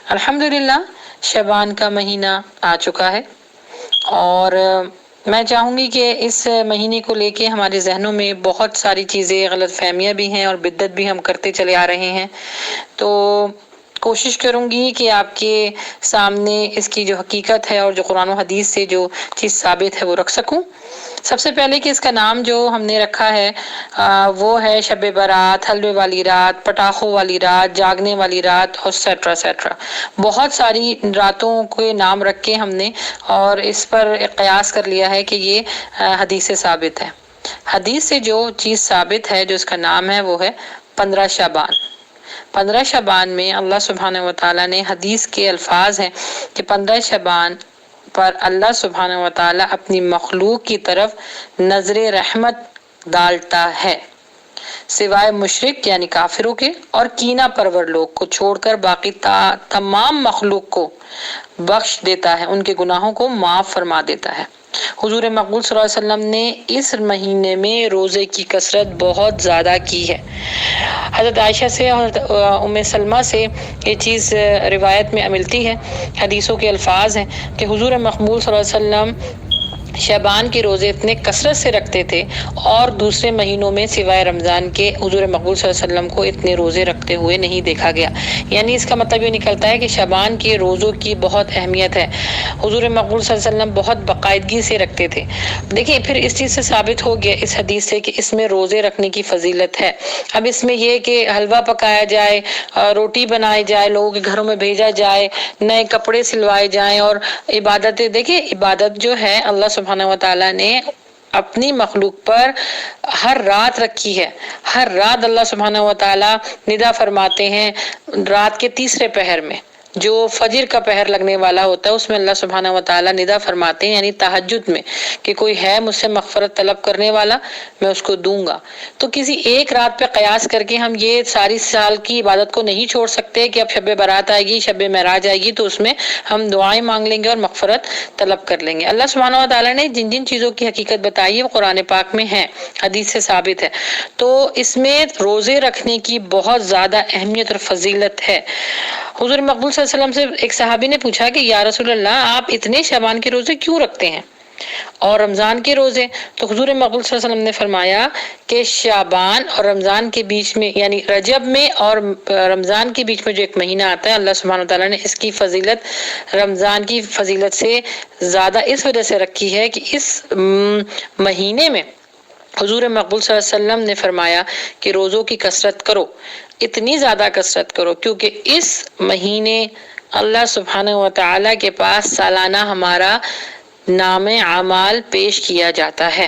الحمدللہ شعبان کا مہینہ آ چکا ہے اور میں چاہوں گی کہ اس مہینے کو لے کے ہمارے ذہنوں میں بہت ساری چیزیں غلط فہمیاں بھی ہیں اور بدعت بھی ہم کرتے چلے آ رہے ہیں، تو کوشش کروں گی کہ آپ کے سامنے اس کی جو حقیقت ہے اور جو قرآن و حدیث سے جو چیز ثابت ہے وہ رکھ سکوں۔ سب سے پہلے کہ اس کا نام جو ہم نے رکھا ہے وہ ہے شب برات، حلوے والی رات، پٹاخوں والی رات، جاگنے والی رات اور سیٹرا سیٹرا۔ بہت ساری راتوں کے نام رکھ کے ہم نے اور اس پر قیاس کر لیا ہے کہ یہ حدیث سے ثابت ہے۔ حدیث سے جو چیز ثابت ہے جو اس کا نام ہے وہ ہے 15 شعبان۔ 15 شعبان میں اللہ سبحانہ وتعالی نے حدیث کے الفاظ ہیں کہ 15 شعبان پر اللہ سبحانہ وتعالی اپنی مخلوق کی طرف نظر رحمت ڈالتا ہے، سوائے مشرک یعنی کافروں کے اور کینہ پرور لوگ کو چھوڑ کر باقی تمام مخلوق کو بخش دیتا ہے، ان کے گناہوں کو معاف فرما دیتا ہے۔ حضور مقبول صلی اللہ علیہ وسلم نے اس مہینے میں روزے کی کثرت بہت زیادہ کی ہے۔ حضرت عائشہ سے اور ام سلمہ سے یہ چیز روایت میں ملتی ہے، حدیثوں کے الفاظ ہیں کہ حضور مقبول صلی اللہ علیہ وسلم شعبان کے روزے اتنے کثرت سے رکھتے تھے اور دوسرے مہینوں میں سوائے رمضان کے حضور مقبول صلی اللہ علیہ وسلم کو اتنے روزے رکھتے ہوئے نہیں دیکھا گیا۔ یعنی اس کا مطلب یہ نکلتا ہے کہ شعبان کے روزوں کی بہت اہمیت ہے، حضور مقبول صلی اللہ علیہ وسلم بہت باقاعدگی سے رکھتے تھے۔ دیکھیں پھر اس چیز سے ثابت ہو گیا اس حدیث سے کہ اس میں روزے رکھنے کی فضیلت ہے۔ اب اس میں یہ کہ حلوہ پکایا جائے، روٹی بنائی جائے، لوگوں کے گھروں میں بھیجا جائے، نئے کپڑے سلوائے جائیں اور عبادتیں، دیکھیں عبادت جو ہے اللہ سبحانہ وتعالی نے اپنی مخلوق پر ہر رات رکھی ہے۔ ہر رات اللہ سبحانہ وتعالی ندا فرماتے ہیں، رات کے تیسرے پہر میں جو فجر کا پہر لگنے والا ہوتا ہے اس میں اللہ سبحانہ وتعالی ندا فرماتے ہیں، یعنی تہجد میں کہ کوئی ہے مجھ سے مغفرت طلب کرنے والا میں اس کو دوں گا۔ تو کسی ایک رات پہ قیاس کر کے ہم یہ ساری سال کی عبادت کو نہیں چھوڑ سکتے کہ اب شب برات آئے گی، شب معراج آئے گی تو اس میں ہم دعائیں مانگ لیں گے اور مغفرت طلب کر لیں گے۔ اللہ سبحانہ وتعالی نے جن جن چیزوں کی حقیقت بتائی ہے وہ قرآن پاک میں ہے، حدیث سے ثابت ہے، تو اس میں روزے رکھنے کی بہت زیادہ اہمیت اور فضیلت ہے۔ حضور مقبول صلی اللہ علیہ وسلم سے ایک صحابی نے پوچھا کہ یا رسول اللہ آپ اتنے شعبان کے روزے کیوں رکھتے ہیں اور رمضان کے روزے؟ تو حضور مقبول صلی اللہ علیہ وسلم نے فرمایا کہ شعبان اور رمضان کے بیچ میں، یعنی رجب میں اور رمضان کے بیچ میں جو ایک مہینہ آتا ہے، اللہ سبحانہ وتعالی نے اس کی فضیلت رمضان کی فضیلت سے زیادہ اس وجہ سے رکھی ہے کہ اس مہینے میں حضور مقبول صلی اللہ علیہ وسلم نے فرمایا کہ روزوں کی کثرت کرو، اتنی زیادہ کثرت کرو کیونکہ اس مہینے اللہ سبحانہ وتعالی کے پاس سالانہ ہمارا نام اعمال پیش کیا جاتا ہے۔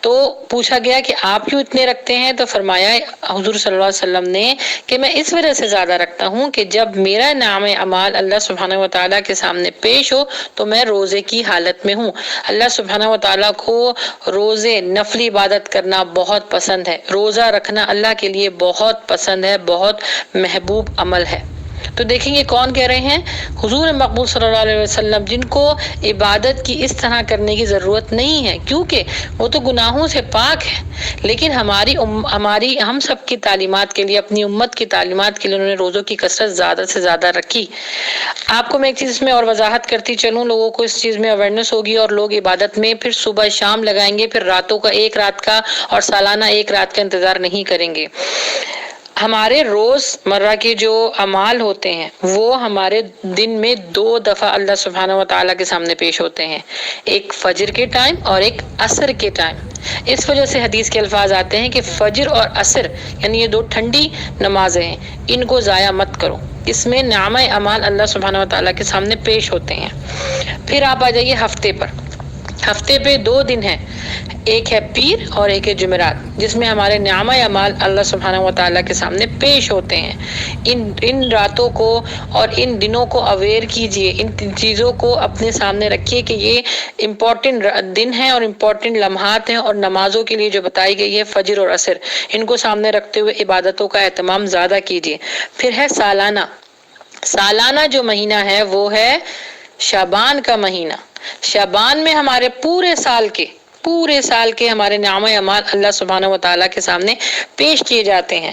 تو پوچھا گیا کہ آپ کیوں اتنے رکھتے ہیں؟ تو فرمایا حضور صلی اللہ علیہ وسلم نے کہ میں اس وجہ سے زیادہ رکھتا ہوں کہ جب میرا نام اعمال اللہ سبحانہ وتعالی کے سامنے پیش ہو تو میں روزے کی حالت میں ہوں۔ اللہ سبحانہ وتعالی کو روزے نفلی عبادت کرنا بہت پسند ہے، روزہ رکھنا اللہ کے لیے بہت پسند ہے، بہت محبوب عمل ہے۔ تو دیکھیں گے کون کہہ رہے ہیں؟ حضور مقبول صلی اللہ علیہ وسلم، جن کو عبادت کی اس طرح کرنے کی ضرورت نہیں ہے کیونکہ وہ تو گناہوں سے پاک ہے، لیکن ہماری ہم سب کی تعلیمات کے لیے، اپنی امت کی تعلیمات کے لیے انہوں نے روزوں کی کثرت زیادہ سے زیادہ رکھی۔ آپ کو میں ایک چیز اس میں اور وضاحت کرتی چلوں، لوگوں کو اس چیز میں اویئرنیس ہوگی اور لوگ عبادت میں پھر صبح شام لگائیں گے، پھر راتوں کا ایک رات کا اور سالانہ ایک رات کا انتظار نہیں کریں گے۔ ہمارے روز مرہ کے جو اعمال ہوتے ہیں وہ ہمارے دن میں 2 دفعہ اللہ سبحانہ وتعالی کے سامنے پیش ہوتے ہیں، ایک فجر کے ٹائم اور ایک عصر کے ٹائم۔ اس وجہ سے حدیث کے الفاظ آتے ہیں کہ فجر اور عصر یعنی یہ 2 ٹھنڈی نمازیں ہیں، ان کو ضائع مت کرو، اس میں نامہ اعمال اللہ سبحانہ وتعالی کے سامنے پیش ہوتے ہیں۔ پھر آپ آ جائیے ہفتے پر۔ ہفتے پہ 2 دن ہیں، ایک ہے پیر اور ایک ہے جمعرات، جس میں ہمارے نعمہ اعمال اللہ سبحانہ وتعالی کے سامنے پیش ہوتے ہیں۔ ان راتوں کو اور ان دنوں کو اویئر کیجئے، ان چیزوں کو اپنے سامنے رکھیے کہ یہ امپورٹنٹ دن ہیں اور امپورٹنٹ لمحات ہیں، اور نمازوں کے لیے جو بتائی گئی ہے فجر اور عصر، ان کو سامنے رکھتے ہوئے عبادتوں کا اہتمام زیادہ کیجئے۔ پھر ہے سالانہ۔ سالانہ جو مہینہ ہے وہ ہے شعبان کا مہینہ۔ شعبان میں ہمارے پورے سال کے ہمارے نعمہ اعمال اللہ سبحانہ وتعالی کے سامنے پیش کیے جاتے ہیں۔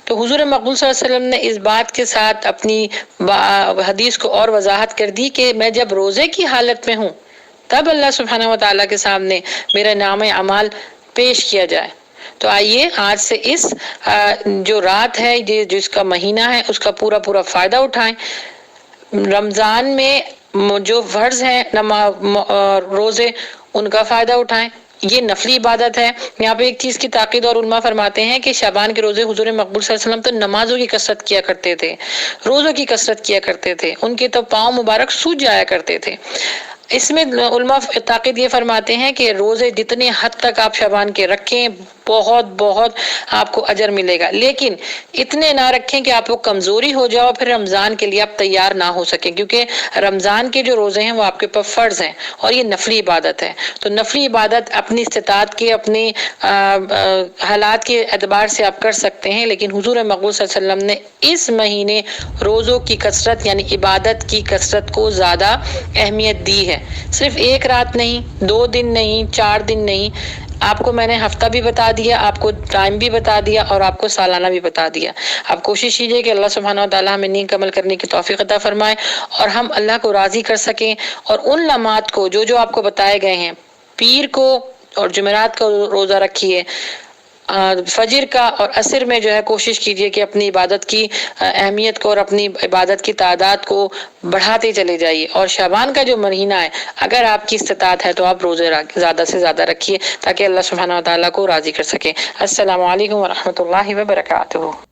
تو حضور مقبول صلی اللہ علیہ وسلم نے اس بات کے ساتھ اپنی حدیث کو اور وضاحت کر دی کہ میں جب روزے کی حالت میں ہوں تب اللہ سبحانہ و تعالیٰ کے سامنے میرا نام اعمال پیش کیا جائے۔ تو آئیے آج سے اس جو رات ہے، جس کا مہینہ ہے، اس کا پورا پورا فائدہ اٹھائیں۔ رمضان میں جو فرض ہیں روزے، ان کا فائدہ اٹھائیں۔ یہ نفلی عبادت ہے۔ یہاں پہ ایک چیز کی تاکید اور علماء فرماتے ہیں کہ شعبان کے روزے حضور مقبول صلی اللہ علیہ وسلم تو نمازوں کی کثرت کیا کرتے تھے، روزوں کی کثرت کیا کرتے تھے، ان کے تو پاؤں مبارک سوج جایا کرتے تھے۔ اس میں علماء تاکید یہ فرماتے ہیں کہ روزے جتنے حد تک آپ شعبان کے رکھیں بہت بہت آپ کو اجر ملے گا، لیکن اتنے نہ رکھیں کہ آپ کو کمزوری ہو جاؤ، پھر رمضان کے لیے آپ تیار نہ ہو سکیں، کیونکہ رمضان کے جو روزے ہیں وہ آپ کے پر فرض ہیں اور یہ نفلی عبادت ہے۔ تو نفلی عبادت اپنی استطاعت کے، اپنی حالات کے اعتبار سے آپ کر سکتے ہیں، لیکن حضور مقبول صلی اللہ علیہ وسلم نے اس مہینے روزوں کی کثرت یعنی عبادت کی کثرت کو زیادہ اہمیت دی ہے۔ صرف ایک رات نہیں، 2 دن نہیں، 4 دن نہیں، آپ کو میں نے ہفتہ بھی بتا دیا، آپ کو ٹائم بھی بتا دیا اور آپ کو سالانہ بھی بتا دیا۔ آپ کوشش کیجئے کہ اللہ سبحانہ و تعالیٰ ہمیں نیک عمل کرنے کی توفیق عطا فرمائے اور ہم اللہ کو راضی کر سکیں، اور ان لمحات کو جو آپ کو بتائے گئے ہیں، پیر کو اور جمعرات کا روزہ رکھیے، فجر کا اور عصر میں جو ہے کوشش کیجئے کہ اپنی عبادت کی اہمیت کو اور اپنی عبادت کی تعداد کو بڑھاتے چلے جائیے، اور شعبان کا جو مہینہ ہے اگر آپ کی استطاعت ہے تو آپ روزے زیادہ سے زیادہ رکھیے تاکہ اللہ سبحانہ و تعالیٰ کو راضی کر سکے۔ السلام علیکم ورحمۃ اللہ وبرکاتہ۔